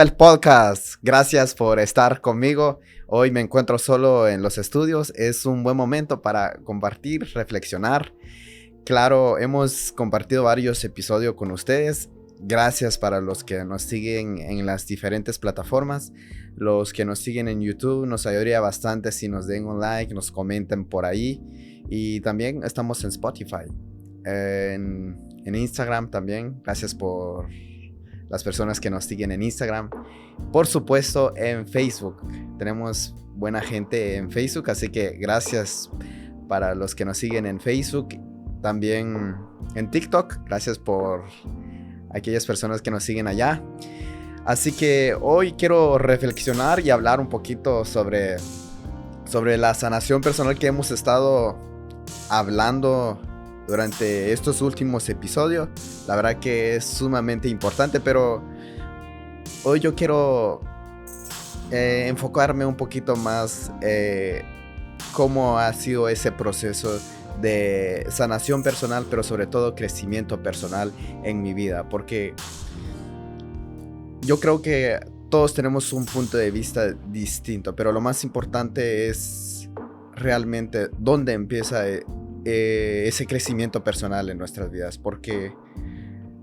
El podcast. Gracias por estar conmigo. Hoy me encuentro solo en los estudios. Es un buen momento para compartir, reflexionar. Claro, hemos compartido varios episodios con ustedes. Gracias para los que nos siguen en las diferentes plataformas. Los que nos siguen en YouTube, nos ayudaría bastante si nos den un like, nos comenten por ahí. Y también estamos en Spotify, en Instagram también. Gracias por las personas que nos siguen en Instagram. Por supuesto, en Facebook. Tenemos buena gente en Facebook, así que gracias para los que nos siguen en Facebook. También en TikTok. Gracias por aquellas personas que nos siguen allá. Así que hoy quiero reflexionar y hablar un poquito sobre la sanación personal que hemos estado hablando durante estos últimos episodios. La verdad que es sumamente importante, pero hoy yo quiero enfocarme un poquito más cómo ha sido ese proceso de sanación personal, pero sobre todo crecimiento personal en mi vida, porque yo creo que todos tenemos un punto de vista distinto, pero lo más importante es realmente dónde empieza ese crecimiento personal en nuestras vidas, porque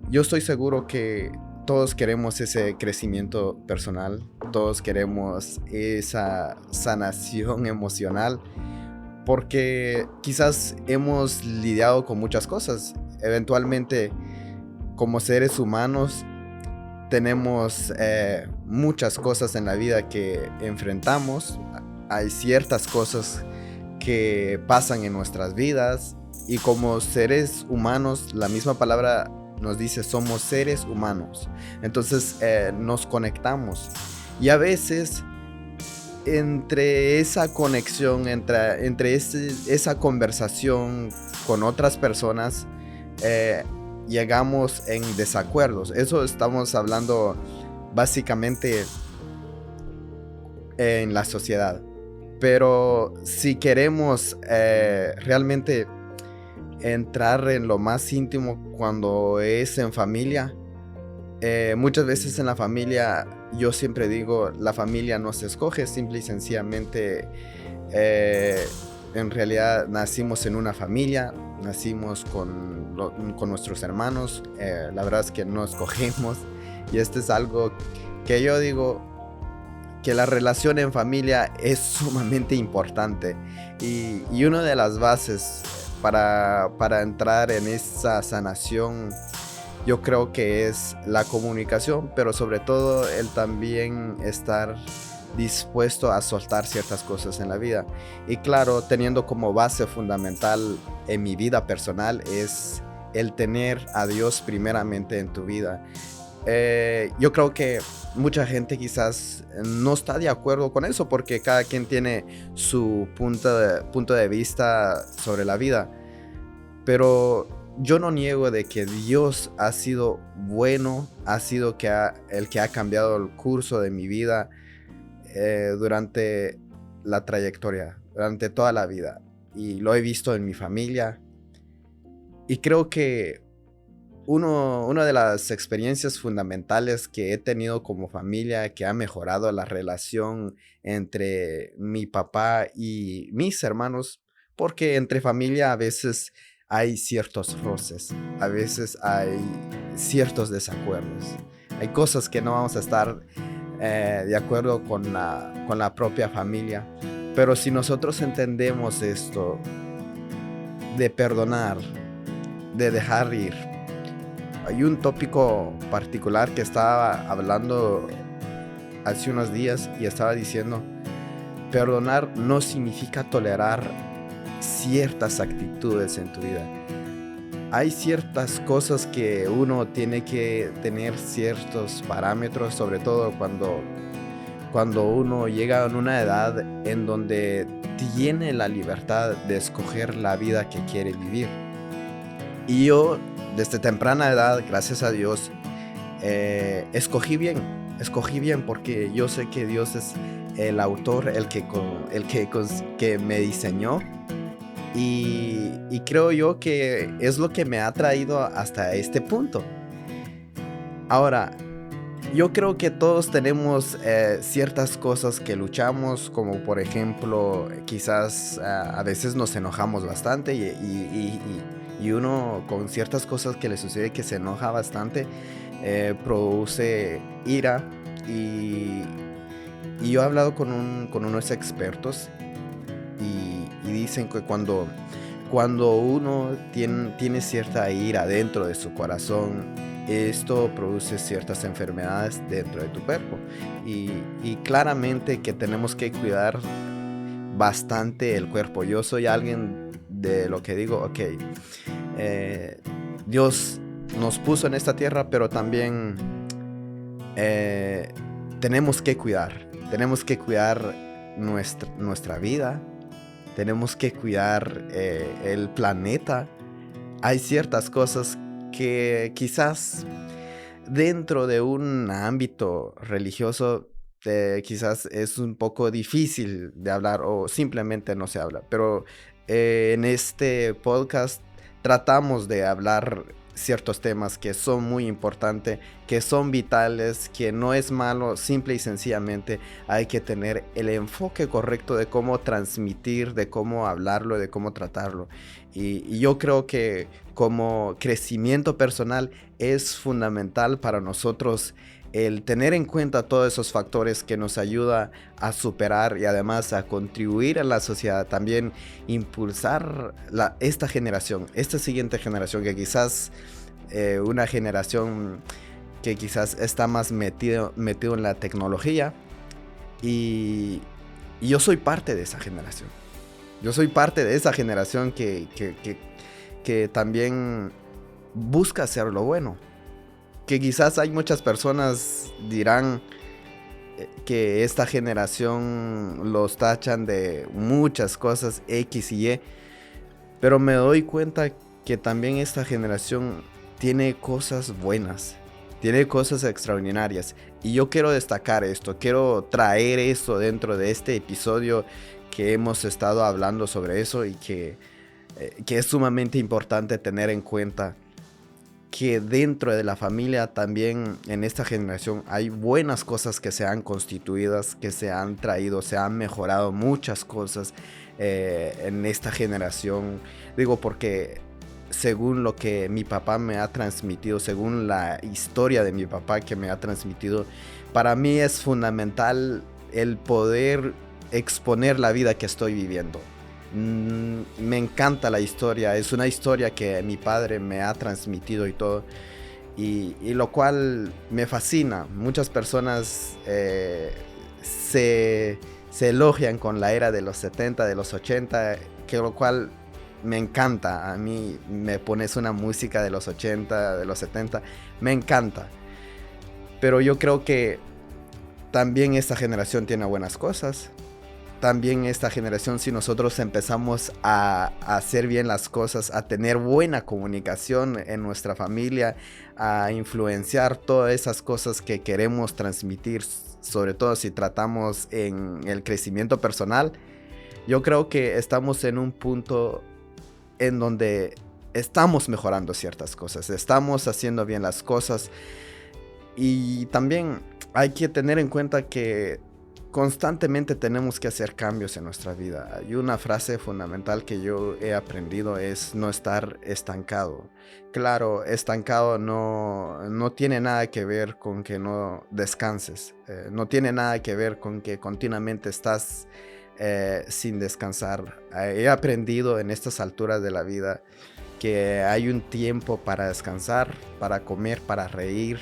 yo estoy seguro que todos queremos ese crecimiento personal, todos queremos esa sanación emocional, porque quizás hemos lidiado con muchas cosas. Eventualmente, como seres humanos, tenemos muchas cosas en la vida que enfrentamos. Hay ciertas cosas que pasan en nuestras vidas, y como seres humanos, la misma palabra nos dice, somos seres humanos. Entonces nos conectamos, y a veces entre esa conexión, entre esa conversación con otras personas, llegamos en desacuerdos. Eso estamos hablando básicamente en la sociedad. Pero si queremos realmente entrar en lo más íntimo cuando es en familia, muchas veces en la familia, yo siempre digo, la familia no se escoge, simple y sencillamente en realidad nacimos en una familia, nacimos con nuestros hermanos, la verdad es que no escogemos, y esto es algo que yo digo, que la relación en familia es sumamente importante, y una de las bases para entrar en esa sanación, yo creo que es la comunicación, pero sobre todo el también estar dispuesto a soltar ciertas cosas en la vida. Y claro, teniendo como base fundamental en mi vida personal es el tener a Dios primeramente en tu vida. Yo creo que mucha gente quizás no está de acuerdo con eso, porque cada quien tiene su punto de vista sobre la vida. Pero yo no niego de que Dios ha sido bueno, ha sido el que ha cambiado el curso de mi vida durante la trayectoria, durante toda la vida. Y lo he visto en mi familia. Y creo que una de las experiencias fundamentales que he tenido como familia, que ha mejorado la relación entre mi papá y mis hermanos, porque entre familia a veces hay ciertos roces, a veces hay ciertos desacuerdos, hay cosas que no vamos a estar de acuerdo con la propia familia, pero si nosotros entendemos esto de perdonar, de dejar ir. Hay un tópico particular que estaba hablando hace unos días y estaba diciendo, perdonar no significa tolerar ciertas actitudes en tu vida. Hay ciertas cosas que uno tiene que tener ciertos parámetros, sobre todo cuando uno llega a una edad en donde tiene la libertad de escoger la vida que quiere vivir. Y yo, desde temprana edad, gracias a Dios, escogí bien porque yo sé que Dios es el autor, el que me diseñó, y creo yo que es lo que me ha traído hasta este punto. Ahora, Yo creo que todos tenemos ciertas cosas que luchamos, como por ejemplo, quizás a veces nos enojamos bastante y uno con ciertas cosas que le sucede que se enoja bastante, produce ira y, y yo he hablado con unos expertos y dicen que cuando uno tiene cierta ira dentro de su corazón, esto produce ciertas enfermedades dentro de tu cuerpo. Y claramente que tenemos que cuidar bastante el cuerpo. Yo soy alguien de lo que digo, ok, eh, Dios nos puso en esta tierra, pero también eh, tenemos que cuidar nuestra vida, tenemos que cuidar el planeta. Hay ciertas cosas que quizás dentro de un ámbito religioso quizás es un poco difícil de hablar o simplemente no se habla, pero en este podcast tratamos de hablar ciertos temas que son muy importantes, que son vitales, que no es malo, simple y sencillamente hay que tener el enfoque correcto de cómo transmitir, de cómo hablarlo, de cómo tratarlo. Y yo creo que como crecimiento personal es fundamental para nosotros el tener en cuenta todos esos factores que nos ayuda a superar y además a contribuir a la sociedad, también impulsar esta siguiente generación que quizás una generación que quizás está más metido en la tecnología y, y yo soy parte de esa generación. Yo soy parte de esa generación que también busca hacer lo bueno. Que quizás hay muchas personas dirán que esta generación los tachan de muchas cosas X y Y, pero me doy cuenta que también esta generación tiene cosas buenas, tiene cosas extraordinarias. Y yo quiero destacar esto, quiero traer esto dentro de este episodio que hemos estado hablando sobre eso y que es sumamente importante tener en cuenta que dentro de la familia también en esta generación hay buenas cosas que se han constituidas, que se han traído, se han mejorado muchas cosas en esta generación. Digo porque según lo que mi papá me ha transmitido, según la historia de mi papá que me ha transmitido, para mí es fundamental el poder exponer la vida que estoy viviendo. Me encanta la historia, es una historia que mi padre me ha transmitido y todo, y lo cual me fascina. Muchas personas se elogian con la era de los 70, de los 80, que lo cual me encanta. A mí me pones una música de los 80, de los 70, me encanta. Pero yo creo que también esta generación tiene buenas cosas. También esta generación, si nosotros empezamos a hacer bien las cosas, a tener buena comunicación en nuestra familia, a influenciar todas esas cosas que queremos transmitir, sobre todo si tratamos en el crecimiento personal, yo creo que estamos en un punto en donde estamos mejorando ciertas cosas, estamos haciendo bien las cosas y también hay que tener en cuenta que constantemente tenemos que hacer cambios en nuestra vida. Y una frase fundamental que yo he aprendido es no estar estancado. Claro, estancado no tiene nada que ver con que no descanses. No tiene nada que ver con que continuamente estás sin descansar. He aprendido en estas alturas de la vida que hay un tiempo para descansar, para comer, para reír,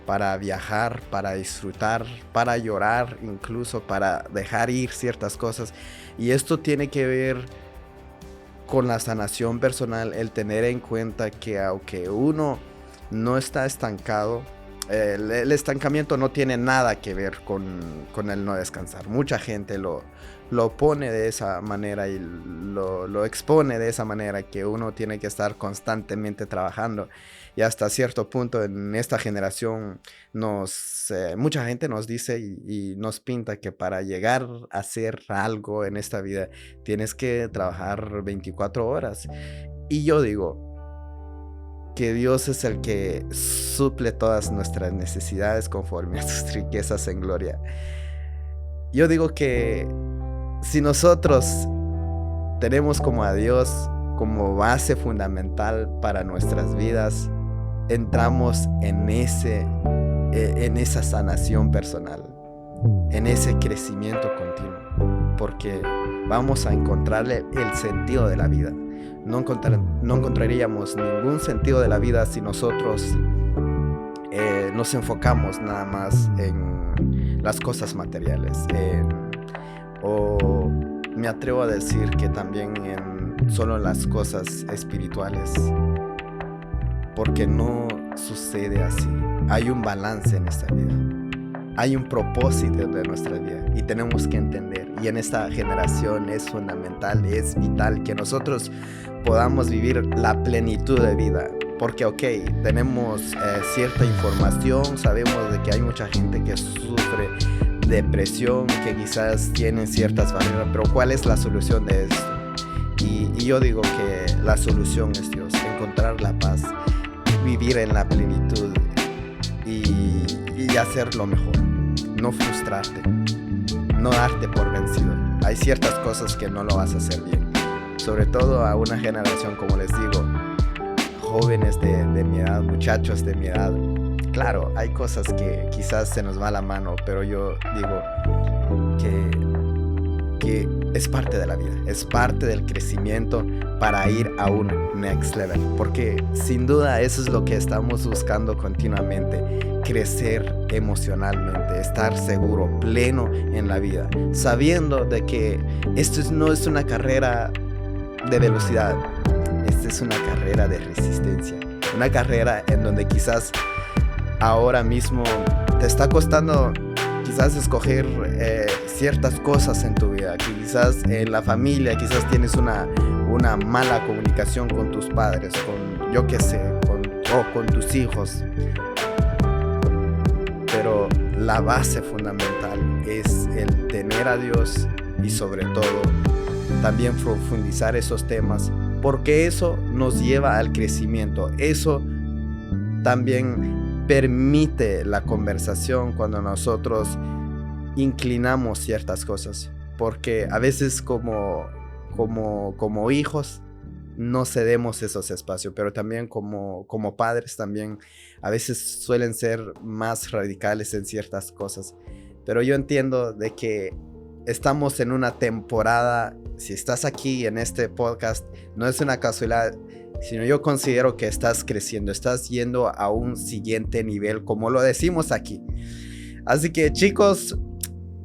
para viajar, para disfrutar, para llorar, incluso para dejar ir ciertas cosas. Y esto tiene que ver con la sanación personal, el tener en cuenta que aunque uno no está estancado, el estancamiento no tiene nada que ver con el no descansar. Mucha gente lo pone de esa manera y lo expone de esa manera, que uno tiene que estar constantemente trabajando. Y hasta cierto punto en esta generación mucha gente nos dice y nos pinta que para llegar a hacer algo en esta vida tienes que trabajar 24 horas. Y yo digo, que Dios es el que suple todas nuestras necesidades conforme a sus riquezas en gloria. Yo digo que si nosotros tenemos como a Dios como base fundamental para nuestras vidas, entramos en esa sanación personal, en ese crecimiento continuo, porque vamos a encontrarle el sentido de la vida. No encontraríamos ningún sentido de la vida si nosotros nos enfocamos nada más en las cosas materiales, o me atrevo a decir que también en solo las cosas espirituales, porque no sucede así. Hay un balance en esta vida, hay un propósito de nuestra vida y tenemos que entender, y en esta generación es fundamental, es vital que nosotros podamos vivir la plenitud de vida, porque tenemos cierta información, sabemos de que hay mucha gente que sufre depresión, que quizás tienen ciertas barreras, pero ¿cuál es la solución de esto? Y yo digo que la solución es Dios, encontrar la paz, vivir en la plenitud y hacer lo mejor, no frustrarte, no darte por vencido. Hay ciertas cosas que no lo vas a hacer bien, sobre todo a una generación, como les digo, jóvenes de mi edad, muchachos de mi edad. Claro, hay cosas que quizás se nos va la mano, pero yo digo que es parte de la vida, es parte del crecimiento para ir a un next level, porque sin duda eso es lo que estamos buscando continuamente, crecer emocionalmente, estar seguro, pleno en la vida, sabiendo de que esto no es una carrera de velocidad, esta es una carrera de resistencia, una carrera en donde quizás ahora mismo te está costando quizás escoger ciertas cosas en tu vida, quizás en la familia, quizás tienes una mala comunicación con tus padres, con tus hijos, pero la base fundamental es el tener a Dios y sobre todo también profundizar esos temas, porque eso nos lleva al crecimiento, eso también permite la conversación cuando nosotros inclinamos ciertas cosas, porque a veces como hijos no cedemos esos espacios, pero también como padres también a veces suelen ser más radicales en ciertas cosas. Pero yo entiendo de que estamos en una temporada, si estás aquí en este podcast, no es una casualidad, sino yo considero que estás creciendo, estás yendo a un siguiente nivel, como lo decimos aquí. Así que chicos,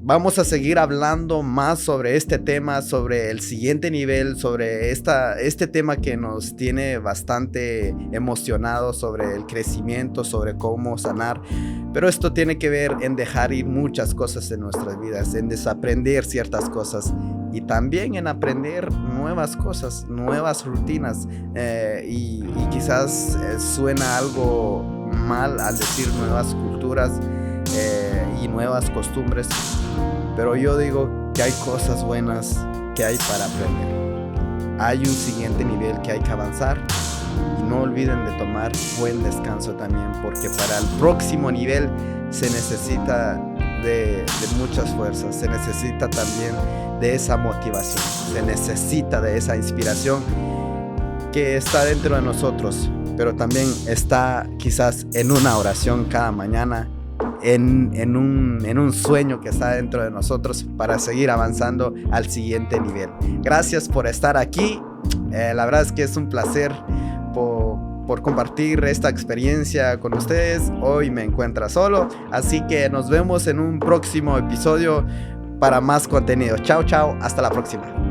vamos a seguir hablando más sobre este tema, sobre el siguiente nivel, sobre este tema que nos tiene bastante emocionados, sobre el crecimiento, sobre cómo sanar. Pero esto tiene que ver en dejar ir muchas cosas en nuestras vidas, en desaprender ciertas cosas y también en aprender nuevas cosas, nuevas rutinas. Y quizás suena algo mal al decir nuevas culturas y nuevas costumbres, pero yo digo que hay cosas buenas que hay para aprender. Hay un siguiente nivel que hay que avanzar. Y no olviden de tomar buen descanso también, porque para el próximo nivel se necesita de muchas fuerzas, se necesita también de esa motivación, se necesita de esa inspiración que está dentro de nosotros, pero también está quizás en una oración cada mañana, en un sueño que está dentro de nosotros para seguir avanzando al siguiente nivel. Gracias por estar aquí. La verdad es que es un placer por compartir esta experiencia con ustedes. Hoy me encuentro solo, así que nos vemos en un próximo episodio para más contenido. Chao, chao, hasta la próxima.